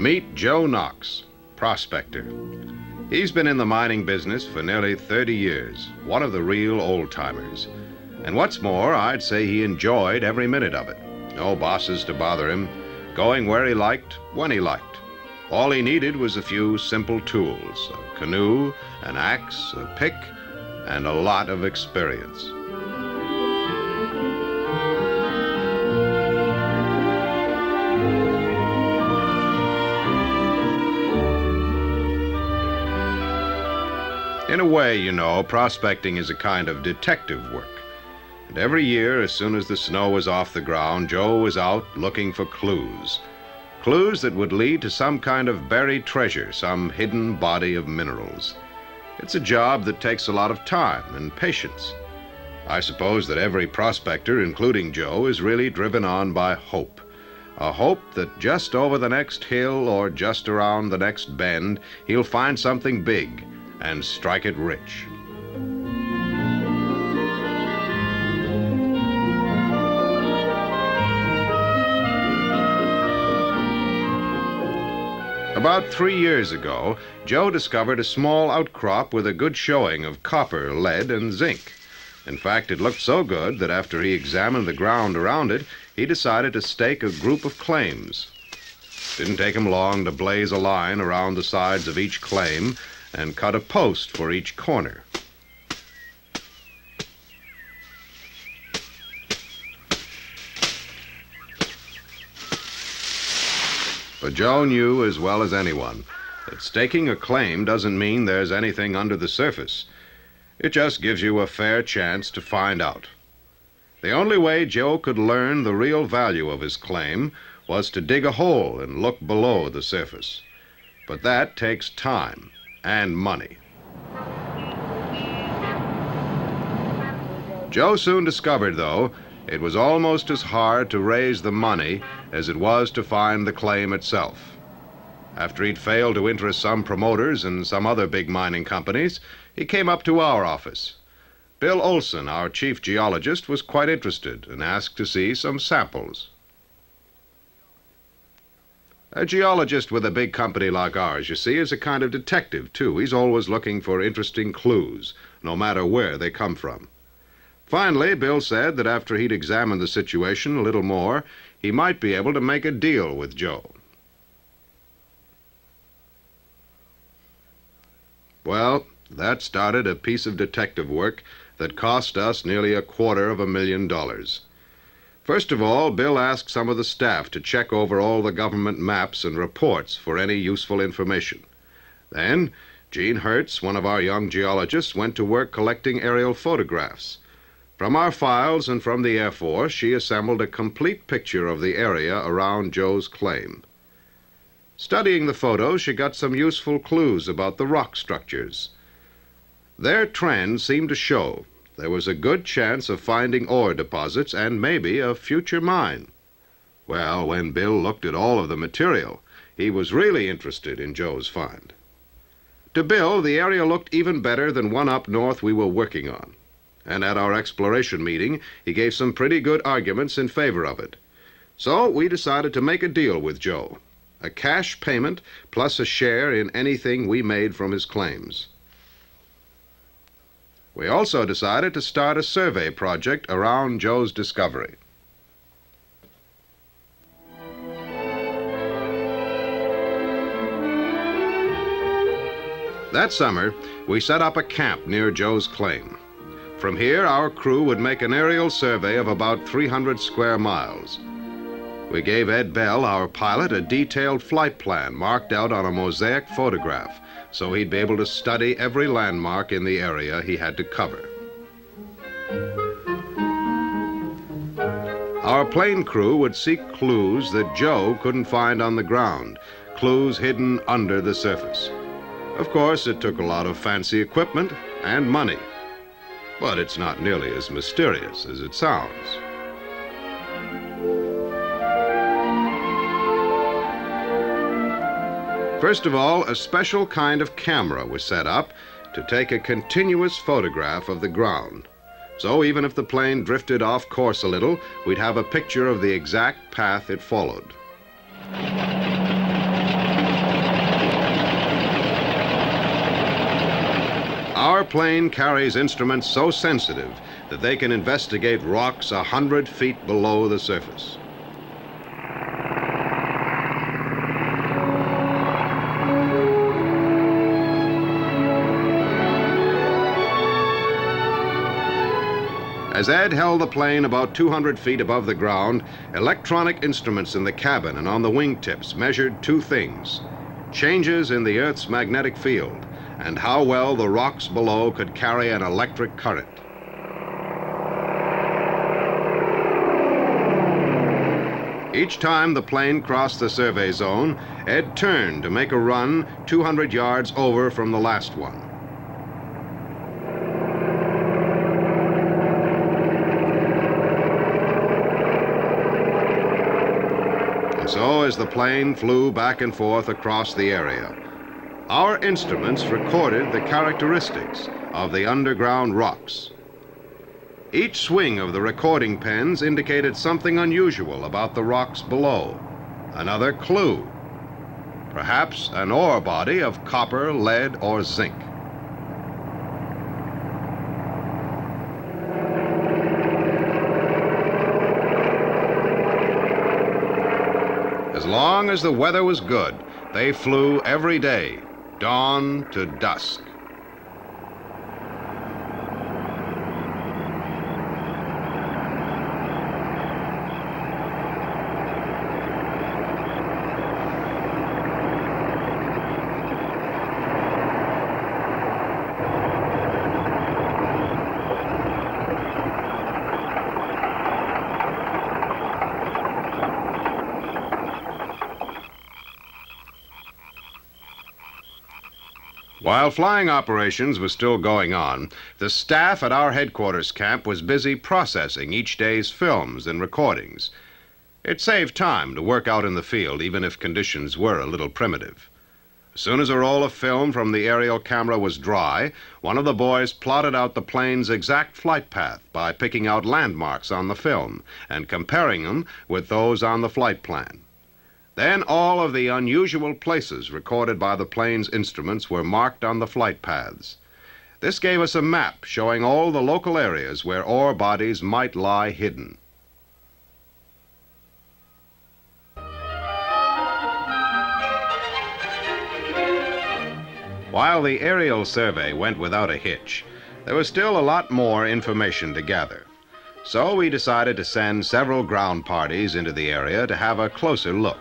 Meet Joe Knox, prospector. He's been in the mining business for nearly 30 years, one of the real old-timers. And what's more, I'd say he enjoyed every minute of it. No bosses to bother him, going where he liked, when he liked. All he needed was a few simple tools, a canoe, an axe, a pick, and a lot of experience. In a way, you know, prospecting is a kind of detective work. And every year, as soon as the snow was off the ground, Joe was out looking for clues. Clues that would lead to some kind of buried treasure, some hidden body of minerals. It's a job that takes a lot of time and patience. I suppose that every prospector, including Joe, is really driven on by hope. A hope that just over the next hill or just around the next bend, he'll find something big and strike it rich. About 3 years ago, Joe discovered a small outcrop with a good showing of copper, lead, and zinc. In fact, it looked so good that after he examined the ground around it, he decided to stake a group of claims. Didn't take him long to blaze a line around the sides of each claim and cut a post for each corner. But Joe knew as well as anyone that staking a claim doesn't mean there's anything under the surface. It just gives you a fair chance to find out. The only way Joe could learn the real value of his claim was to dig a hole and look below the surface. But that takes time and money. Joe soon discovered, though, it was almost as hard to raise the money as it was to find the claim itself. After he'd failed to interest some promoters and some other big mining companies, he came up to our office. Bill Olson, our chief geologist, was quite interested and asked to see some samples. A geologist with a big company like ours, you see, is a kind of detective, too. He's always looking for interesting clues, no matter where they come from. Finally, Bill said that after he'd examined the situation a little more, he might be able to make a deal with Joe. Well, that started a piece of detective work that cost us nearly $250,000. First of all, Bill asked some of the staff to check over all the government maps and reports for any useful information. Then, Jean Hertz, one of our young geologists, went to work collecting aerial photographs. From our files and from the Air Force, she assembled a complete picture of the area around Joe's claim. Studying the photos, she got some useful clues about the rock structures. Their trend seemed to show there was a good chance of finding ore deposits and maybe a future mine. Well, when Bill looked at all of the material, he was really interested in Joe's find. To Bill, the area looked even better than one up north we were working on. And at our exploration meeting, he gave some pretty good arguments in favor of it. So we decided to make a deal with Joe. A cash payment plus a share in anything we made from his claims. We also decided to start a survey project around Joe's discovery. That summer, we set up a camp near Joe's claim. From here, our crew would make an aerial survey of about 300 square miles. We gave Ed Bell, our pilot, a detailed flight plan marked out on a mosaic photograph, so he'd be able to study every landmark in the area he had to cover. Our plane crew would seek clues that Joe couldn't find on the ground, clues hidden under the surface. Of course, it took a lot of fancy equipment and money. But it's not nearly as mysterious as it sounds. First of all, a special kind of camera was set up to take a continuous photograph of the ground. So even if the plane drifted off course a little, we'd have a picture of the exact path it followed. plane carries instruments so sensitive that they can investigate rocks 100 feet below the surface. As Ed held the plane about 200 feet above the ground, electronic instruments in the cabin and on the wingtips measured two things: changes in the Earth's magnetic field and how well the rocks below could carry an electric current. Each time the plane crossed the survey zone, Ed turned to make a run 200 yards over from the last one. So, as the plane flew back and forth across the area, our instruments recorded the characteristics of the underground rocks. Each swing of the recording pens indicated something unusual about the rocks below, another clue, perhaps an ore body of copper, lead, or zinc. As long as the weather was good, they flew every day, dawn to dusk. While flying operations were still going on, the staff at our headquarters camp was busy processing each day's films and recordings. It saved time to work out in the field, even if conditions were a little primitive. As soon as a roll of film from the aerial camera was dry, one of the boys plotted out the plane's exact flight path by picking out landmarks on the film and comparing them with those on the flight plan. Then all of the unusual places recorded by the plane's instruments were marked on the flight paths. This gave us a map showing all the local areas where ore bodies might lie hidden. While the aerial survey went without a hitch, there was still a lot more information to gather. So we decided to send several ground parties into the area to have a closer look.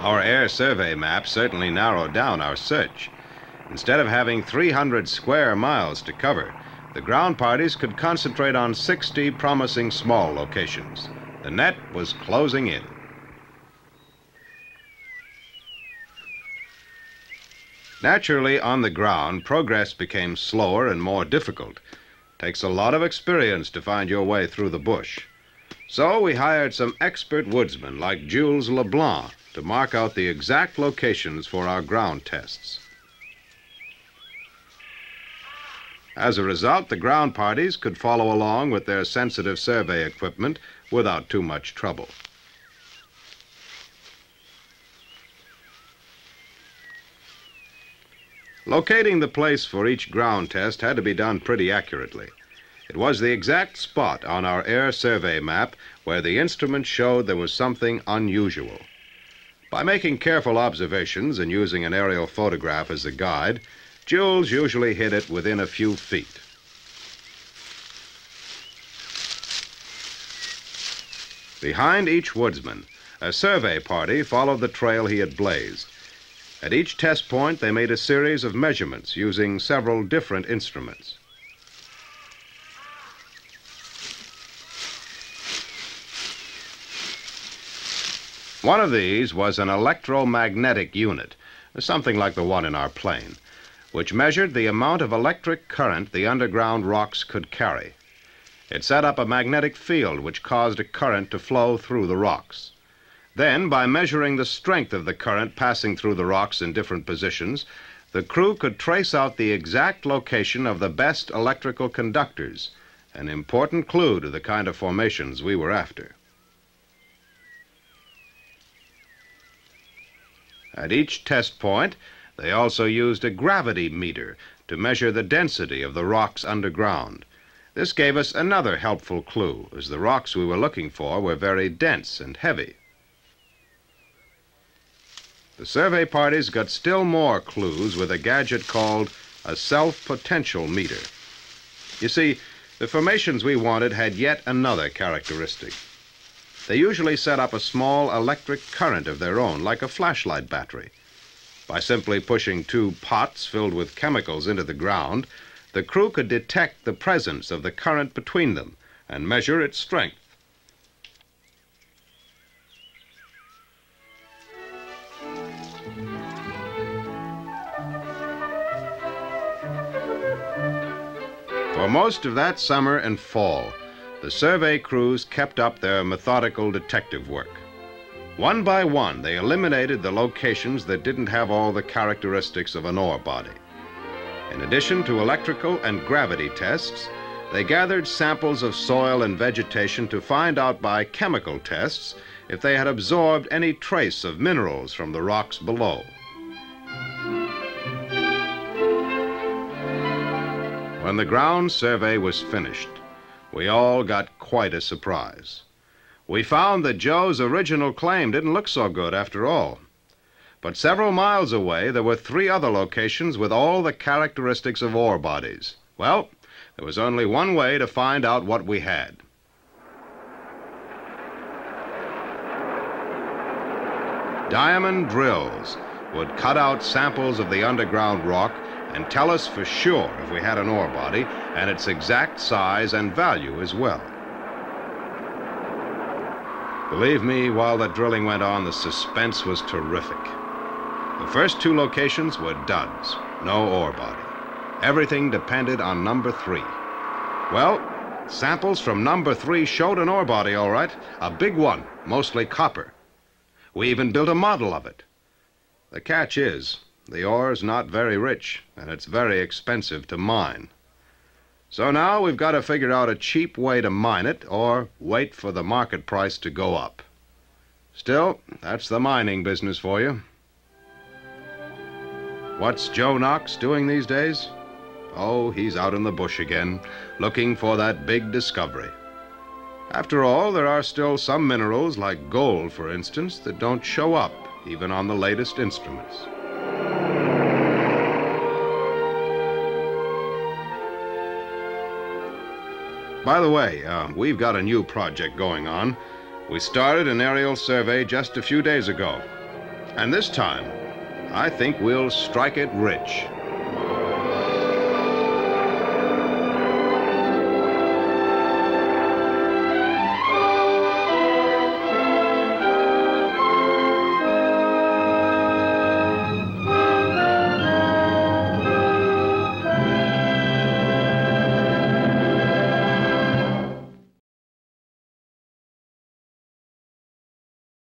Our air survey map certainly narrowed down our search. Instead of having 300 square miles to cover, the ground parties could concentrate on 60 promising small locations. The net was closing in. Naturally, on the ground, progress became slower and more difficult. It takes a lot of experience to find your way through the bush. So we hired some expert woodsmen like Jules LeBlanc to mark out the exact locations for our ground tests. As a result, the ground parties could follow along with their sensitive survey equipment without too much trouble. Locating the place for each ground test had to be done pretty accurately. It was the exact spot on our air survey map where the instrument showed there was something unusual. By making careful observations and using an aerial photograph as a guide, Jules usually hit it within a few feet. Behind each woodsman, a survey party followed the trail he had blazed. At each test point, they made a series of measurements using several different instruments. One of these was an electromagnetic unit, something like the one in our plane, which measured the amount of electric current the underground rocks could carry. It set up a magnetic field which caused a current to flow through the rocks. Then, by measuring the strength of the current passing through the rocks in different positions, the crew could trace out the exact location of the best electrical conductors, an important clue to the kind of formations we were after. At each test point, they also used a gravity meter to measure the density of the rocks underground. This gave us another helpful clue, as the rocks we were looking for were very dense and heavy. The survey parties got still more clues with a gadget called a self-potential meter. You see, the formations we wanted had yet another characteristic. They usually set up a small electric current of their own, like a flashlight battery. By simply pushing 2 pots filled with chemicals into the ground, the crew could detect the presence of the current between them and measure its strength. For most of that summer and fall, the survey crews kept up their methodical detective work. One by one, they eliminated the locations that didn't have all the characteristics of an ore body. In addition to electrical and gravity tests, they gathered samples of soil and vegetation to find out by chemical tests if they had absorbed any trace of minerals from the rocks below. When the ground survey was finished, we all got quite a surprise. We found that Joe's original claim didn't look so good after all. But several miles away, there were 3 other locations with all the characteristics of ore bodies. Well, there was only one way to find out what we had. Diamond drills would cut out samples of the underground rock and tell us for sure if we had an ore body and its exact size and value as well. Believe me, while the drilling went on, the suspense was terrific. The first 2 locations were duds, no ore body. Everything depended on number 3. Well, samples from number 3 showed an ore body, all right, a big one, mostly copper. We even built a model of it. The catch is, the ore's not very rich, and it's very expensive to mine. So now we've got to figure out a cheap way to mine it or wait for the market price to go up. Still, that's the mining business for you. What's Joe Knox doing these days? Oh, he's out in the bush again, looking for that big discovery. After all, there are still some minerals, like gold, for instance, that don't show up, even on the latest instruments. By the way, we've got a new project going on. We started an aerial survey just a few days ago. And this time, I think we'll strike it rich.